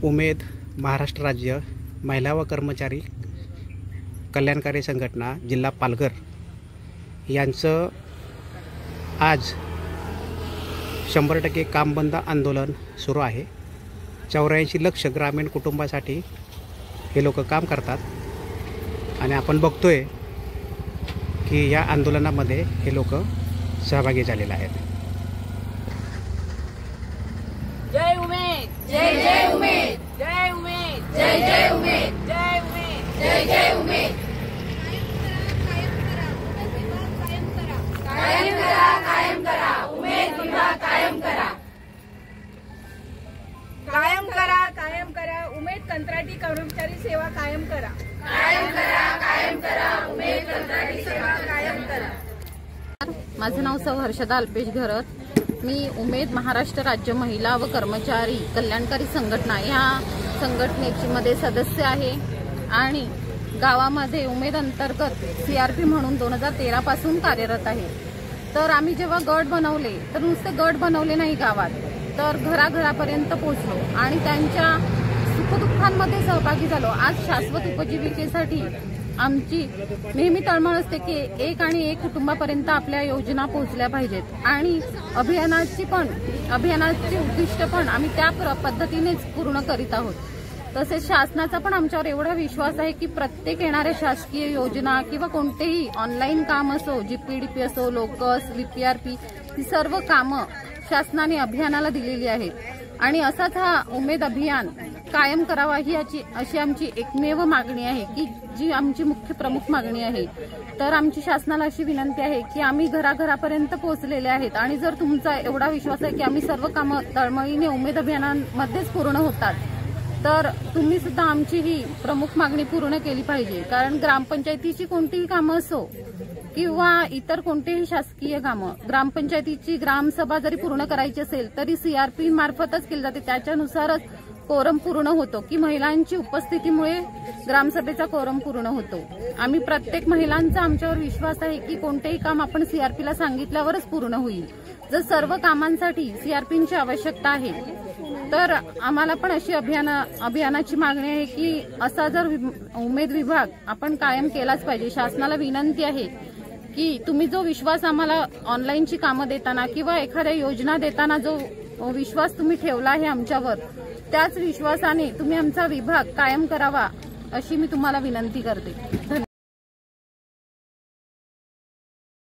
उमेद महाराष्ट्र राज्य महिला व कर्मचारी कल्याणकारी संघटना जिल्हा पालघर यांचं आज 100% काम बंद आंदोलन सुरू आहे। 84 लाख ग्रामीण कुटुंबासाठी हे लोक काम करतात आणि आपण बघतोय की या आंदोलनामध्ये हे लोक सहभागी झालेले आहेत। जय उमेद, जय जय उमेद, जय उमेद, जय जय उमेद, जय उमेद, जय जय उमेद। कायम करा, कायम करा, उमेद विभाग कायम करा। कायम करा, कायम करा, उमेद कंत्राटी कर्मचारी सेवा कायम करा। कायम करा, उमेद कंत्राटी सेवा कायम करा। माझं नाव सौ हर्षदा अल्पेश घरत। मी उमेद महाराष्ट्र राज्य महिला व कर्मचारी कल्याणकारी संघटना या संघटनेची मध्ये सदस्य आहे आणि गावामध्ये उमेद अंतर्गत CRP म्हणून 2013 पासून कार्यरत आहे। तर आम्ही जेव्हा गट बनवले तर नुसते गट बनवले नाही गावात, तर घराघरापर्यंत पोहोचलो आणि त्यांच्या सुखदुःखांमध्ये सहभागी झालो। आज शाश्वत उपजीविकेसाठी आमची नेहमी तळमळ असते की एक कुटुंबापर्यंत आपल्या योजना पोहोचल्या पाहिजेत आणि अभियानाचे उद्दिष्ट पण आम्ही त्या पद्धतीनेच पूर्ण करीत आहोत। तसेच शासनाचा पण आमच्यावर एवढा विश्वास आहे की प्रत्येक येणाऱ्या शासकीय योजना किंवा कोणतेही ऑनलाईन काम असो, GPDP असो, लोकस, VPRP ही सर्व कामं शासनाने अभियानाला दिलेली आहेत आणि असाच हा उमेद अभियान कायम करावा ही अशी आमची एकमेव मागणी आहे की जी आमची मुख्य प्रमुख मागणी आहे। तर आमची शासनाला अशी विनंती आहे की आम्ही घराघरापर्यंत पोहोचलेले आहेत आणि जर तुमचा एवढा विश्वास आहे की आम्ही सर्व कामं तळमळीने उमेद अभियानामध्येच पूर्ण होतात, तर तुम्ही सुद्धा आमची ही प्रमुख मागणी पूर्ण केली पाहिजे। कारण ग्रामपंचायतीची कोणतीही कामं असो किंवा इतर कोणतेही शासकीय कामं, ग्रामपंचायतीची ग्रामसभा जरी पूर्ण करायची असेल तरी CRP मार्फतच केली जाते। त्याच्यानुसारच कोरम पूर्ण होतो की महिलांची उपस्थितीमुळे ग्रामसभेचा कोरम पूर्ण होतो। आम्ही प्रत्येक महिलांचा आमच्यावर विश्वास आहे की कोणतेही काम आपण CRPला सांगितल्यावरच पूर्ण होईल। जर सर्व कामांसाठी CRPची आवश्यकता आहे तर आम्हाला पण अशी अभियानाची मागणी आहे की असा जर उमेद विभाग आपण कायम केलाच पाहिजे। शासनाला विनंती आहे की तुम्ही जो विश्वास आम्हाला ऑनलाईनची कामं देताना किंवा एखाद्या योजना देताना जो विश्वास तुम्ही ठेवला आहे आमच्यावर, त्याच विश्वासाने तुम्ही आमचा विभाग कायम करावा अशी मी तुम्हाला विनंती करते। धन्यवाद।